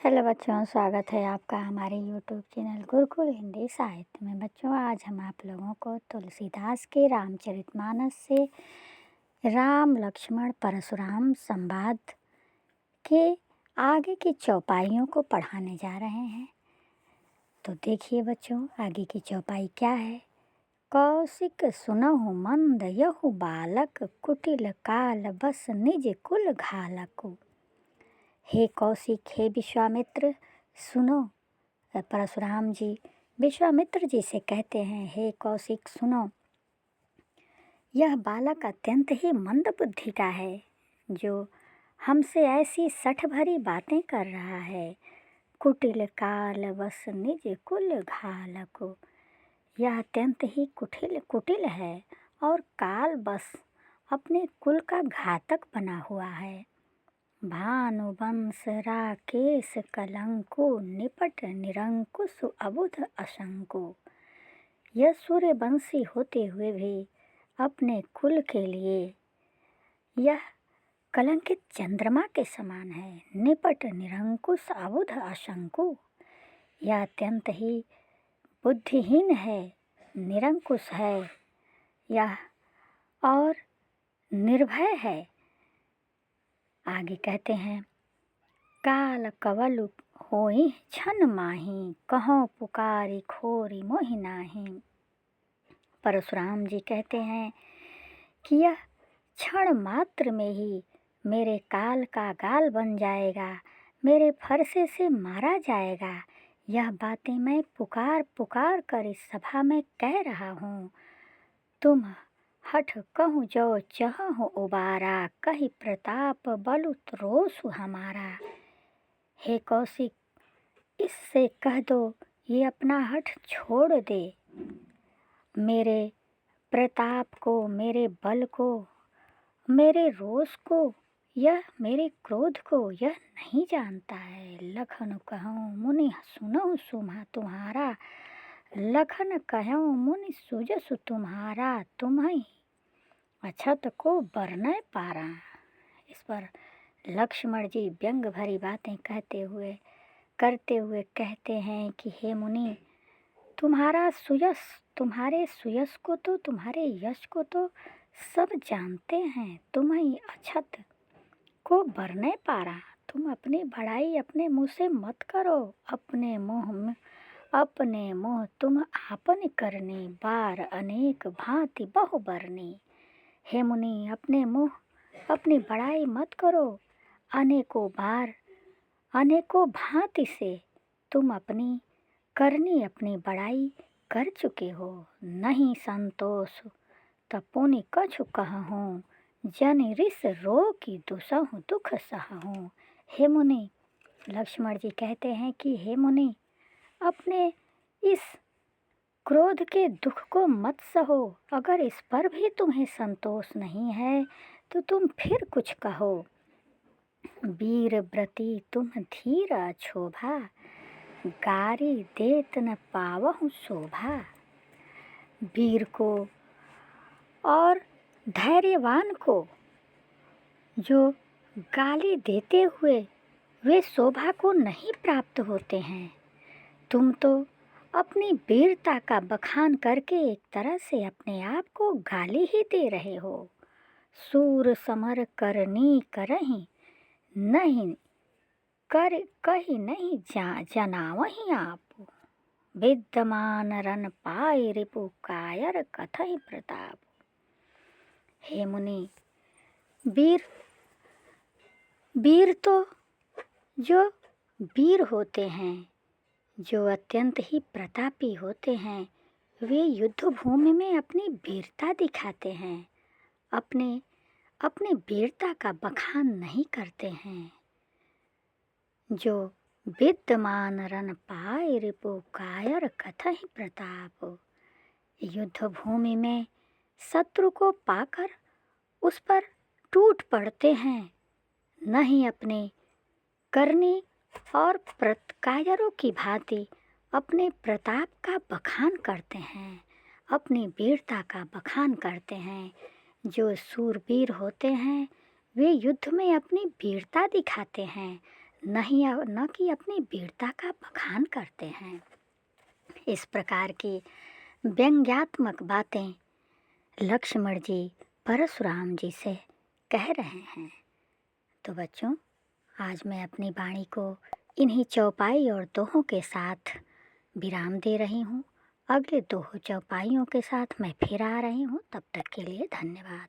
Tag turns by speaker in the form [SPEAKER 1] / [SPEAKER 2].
[SPEAKER 1] Hello बच्चों, स्वागत है आपका हमारे यूट्यूब चैनल गुरुकुल हिंदी साहित्य में। बच्चों, आज हम आप लोगों को तुलसीदास के रामचरितमानस से राम लक्ष्मण परशुराम संवाद के आगे की चौपाइयों को पढ़ाने जा रहे हैं। तो देखिए बच्चों, आगे की चौपाई क्या है। कौशिक सुनहु मंद यहु बालक, कुटिल काल बस निज कुल घालक। हे कौशिक, हे विश्वामित्र, सुनो। परशुराम जी विश्वामित्र जी से कहते हैं, हे कौशिक सुनो, यह बालक अत्यंत ही मंद बुद्धि का है, जो हमसे ऐसी सठ भरी बातें कर रहा है। कुटिल काल बस निज कुल घालको, यह अत्यंत ही कुटिल है और काल बस अपने कुल का घातक बना हुआ है। भानुवंश राकेश कलंको, निपट निरंकुश अबुध असंको। यह सूर्यवंशी होते हुए भी अपने कुल के लिए यह कलंकित चंद्रमा के समान है। निपट निरंकुश अबुध असंको, यह अत्यंत ही बुद्धिहीन है, निरंकुश है यह और निर्भय है। आगे कहते हैं, काल कवल होई छन माही, कहो पुकारी खोरी मोहि नाही। परशुराम जी कहते हैं कि यह क्षण मात्र में ही मेरे काल का गाल बन जाएगा, मेरे फरसे से मारा जाएगा। यह बातें मैं पुकार पुकार कर इस सभा में कह रहा हूँ। तुम हठ कहूँ जो चहु उबारा, कही प्रताप बलु रोसु हमारा। हे कौशिक, इससे कह दो ये अपना हठ छोड़ दे। मेरे प्रताप को, मेरे बल को, मेरे रोष को, यह मेरे क्रोध को यह नहीं जानता है। लखन कहूँ मुनि सुनहु सुमा तुम्हारा, लखन कहूँ मुनि सुजसु तुम्हारा, तुम्हें अछत को बरनय पारा। इस पर लक्ष्मण जी व्यंग भरी बातें करते हुए कहते हैं कि हे मुनि, तुम्हारा सुयश, तुम्हारे सुयश को तो, तुम्हारे यश को तो सब जानते हैं। तुम्हें अछत को बरनय पारा, तुम अपनी बड़ाई अपने मुँह से मत करो। अपने मुँह तुम आपन करनी, बार अनेक भांति बहु बरनी। हे मुनि, अपने मुँह अपनी बड़ाई मत करो। अनेकों बार अनेकों भांति से तुम अपनी करनी, अपनी बड़ाई कर चुके हो। नहीं संतोष तपोनि कछु कहूँ, जन रिस रो की दुसहु दुख सहूँ। हे मुनि, लक्ष्मण जी कहते हैं कि हे मुनि, अपने इस क्रोध के दुख को मत सहो। अगर इस पर भी तुम्हें संतोष नहीं है तो तुम फिर कुछ कहो। वीर व्रती तुम धीर क्षोभा, गारी देत न पावहु शोभा। वीर को और धैर्यवान को जो गाली देते हुए वे शोभा को नहीं प्राप्त होते हैं। तुम तो अपनी वीरता का बखान करके एक तरह से अपने आप को गाली ही दे रहे हो। सूर समर करनी करही, नहीं कर कही नहीं जनावही आप। विद्यमान रन पाई रिपु कायर कथहि प्रताप। हे मुनि, वीर तो जो वीर होते हैं, जो अत्यंत ही प्रतापी होते हैं, वे युद्ध भूमि में अपनी वीरता दिखाते हैं, अपनी वीरता का बखान नहीं करते हैं। जो विद्यमान रन पाए रिपु कायर कथहि प्रताप। युद्ध भूमि में शत्रु को पाकर उस पर टूट पड़ते हैं, नहीं अपने करनी और कायरों की भांति अपने प्रताप का बखान करते हैं, अपनी वीरता का बखान करते हैं। जो सूरवीर होते हैं वे युद्ध में अपनी वीरता दिखाते हैं, न कि अपनी वीरता का बखान करते हैं। इस प्रकार की व्यंग्यात्मक बातें लक्ष्मण जी परशुराम जी से कह रहे हैं। तो बच्चों, आज मैं अपनी वाणी को इन्हीं चौपाई और दोहों के साथ विराम दे रही हूँ। अगले दोहों चौपाइयों के साथ मैं फिर आ रही हूँ। तब तक के लिए धन्यवाद।